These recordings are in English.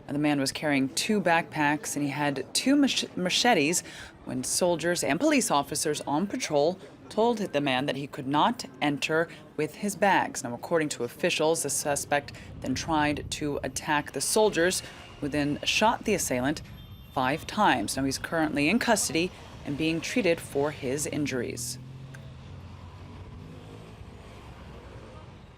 The man was carrying 2 backpacks and he had 2 machetes when soldiers and police officers on patrol told the man that he could not enter with his bags. Now, according to officials, the suspect then tried to attack the soldiers, who then shot the assailant 5 times. Now, he's currently in custody and being treated for his injuries.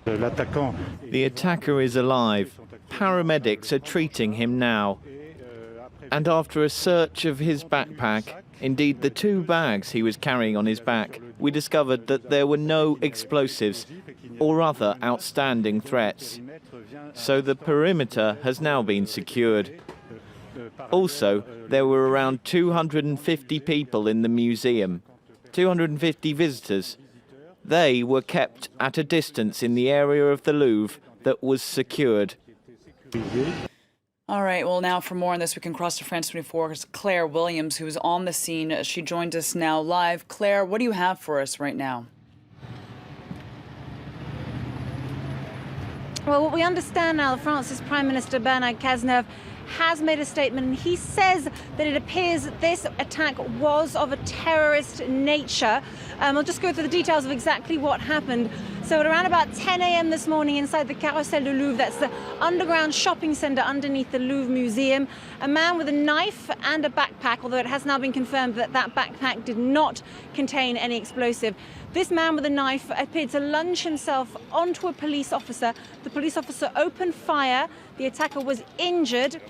The attacker is alive. Paramedics are treating him now. And after a search of his backpack, indeed the 2 bags he was carrying on his back, we discovered that there were no explosives or other outstanding threats. So the perimeter has now been secured. Also, there were around 250 people in the museum, 250 visitors. They were kept at a distance in the area of the Louvre that was secured. All right, well, now for more on this, we can cross to France 24's Claire Williams, who's on the scene. She joins us now live. Claire, what do you have for us right now? Well, what we understand now, France's Prime Minister Bernard Cazeneuve has made a statement, and he says that it appears that this attack was of a terrorist nature. I'll just go through the details of exactly what happened. So at around about 10 a.m. this morning inside the Carrousel du Louvre, that's the underground shopping centre underneath the Louvre Museum, a man with a knife and a backpack, although it has now been confirmed that that backpack did not contain any explosive. This man with a knife appeared to lunge himself onto a police officer. The police officer opened fire. The attacker was injured.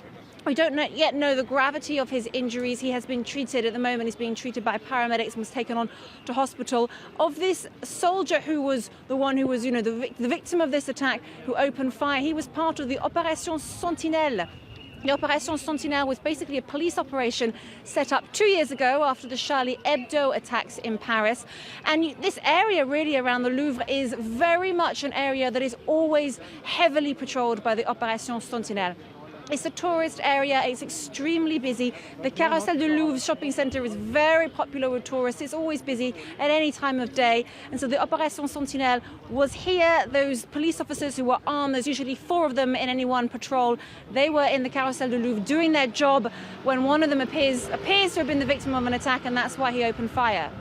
We don't yet know the gravity of his injuries. He has been treated at the moment. He's being treated by paramedics and was taken on to hospital. Of this soldier who was the one who was, the victim of this attack, who opened fire, he was part of the Opération Sentinelle. The Opération Sentinelle was basically a police operation set up 2 years ago after the Charlie Hebdo attacks in Paris. And this area really around the Louvre is very much an area that is always heavily patrolled by the Opération Sentinelle. It's a tourist area, it's extremely busy. The Carrousel du Louvre shopping centre is very popular with tourists. It's always busy at any time of day. And so the Opération Sentinelle was here. Those police officers who were armed, there's usually 4 of them in any one patrol, they were in the Carrousel du Louvre doing their job when one of them appears to have been the victim of an attack, and that's why he opened fire.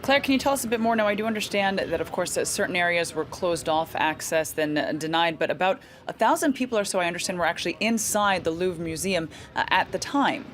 Claire, can you tell us a bit more? Now, I do understand that, of course, certain areas were closed off access, then denied, but about 1,000 people or so, I understand, were actually inside the Louvre Museum at the time.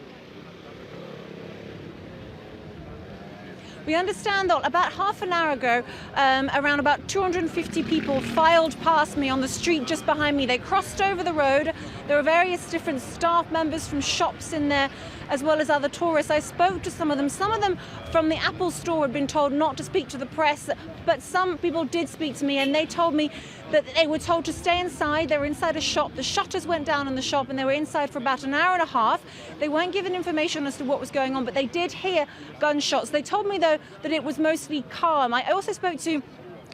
We understand that about half an hour ago, around about 250 people filed past me on the street just behind me. They crossed over the road. There were various different staff members from shops in there, as well as other tourists. I spoke to some of them. Some of them from the Apple store had been told not to speak to the press, but some people did speak to me, and they told me that they were told to stay inside. They were inside a shop. The shutters went down in the shop, and they were inside for about an hour and a half. They weren't given information as to what was going on, but they did hear gunshots. They told me, though, that it was mostly calm. I also spoke to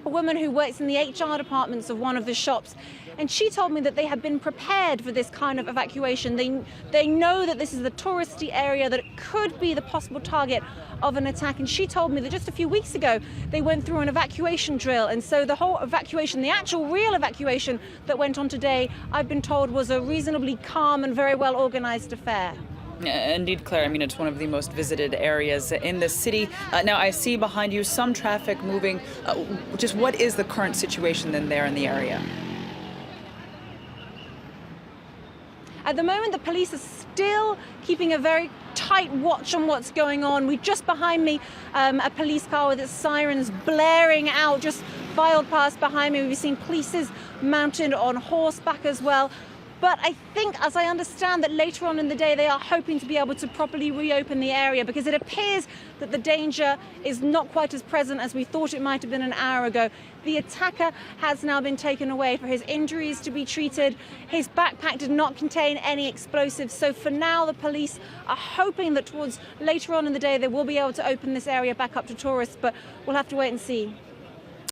a woman who works in the HR departments of one of the shops, and she told me that they have been prepared for this kind of evacuation. They know that this is the touristy area, that it could be the possible target of an attack, and she told me that just a few weeks ago they went through an evacuation drill, and so the whole evacuation, the actual real evacuation that went on today, I've been told was a reasonably calm and very well organized affair. Indeed, Claire. I mean, it's one of the most visited areas in the city. Now, I see behind you some traffic moving. Just what is the current situation then there in the area? At the moment, the police are still keeping a very tight watch on what's going on. Just behind me, a police car with its sirens blaring out just filed past behind me. We've seen police mounted on horseback as well. But I think, as I understand, that later on in the day they are hoping to be able to properly reopen the area, because it appears that the danger is not quite as present as we thought it might have been an hour ago. The attacker has now been taken away for his injuries to be treated. His backpack did not contain any explosives. So for now, the police are hoping that towards later on in the day they will be able to open this area back up to tourists, but we'll have to wait and see.